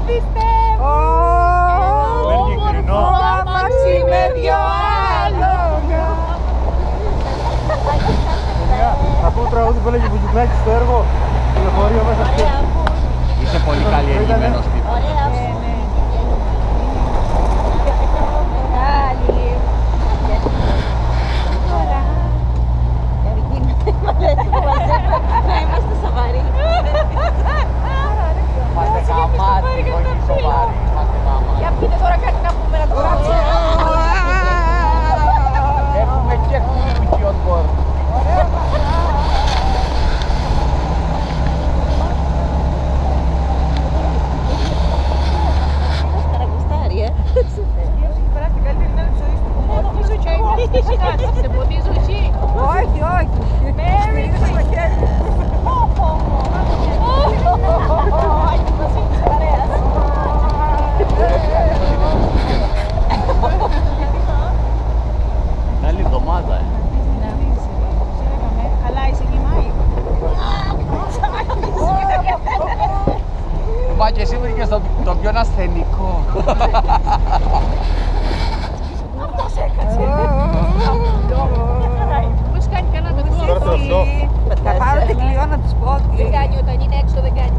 πιστεύω. Παίρνει κρινό. Αμάξι με δυο άλογα. Θα πω τραγούδι που έλεγε Μπουζουκλάκη στο έργο. Λεωφορείο μέσα στο. Είσαι πολύ καλλιεργημένος τύπος. Να είμαστε σοβαροί. Είμαστε γαμάτοι, όχι σοβαροί. Είμαστε γαμάτοι. Για πείτε τώρα κάτι να πούμε να το γράψουμε. Έχουμε και κουμπί on board. Καραγκουστάρι, Έχει περάσει την καλύτερη μέρα της ζωής του. Νομίζω ότι έχει κάτι, σε εμποδίζω εκεί. Όχι, όχι. Στηρίζεσαι στα χέρια. Είναι άλλη εβδομάδα, Καλά, είσαι γυμνάει. Μα και εσύ βρήκες το πιο ασθενικό. Αυτός έκατσε. Πώς κάνει κανένα Τώρα παιδί. το αυτό. Θα πάρω την κλειό να της πω ότι... Δεν κάνει όταν είναι έξω, δεν κάνει.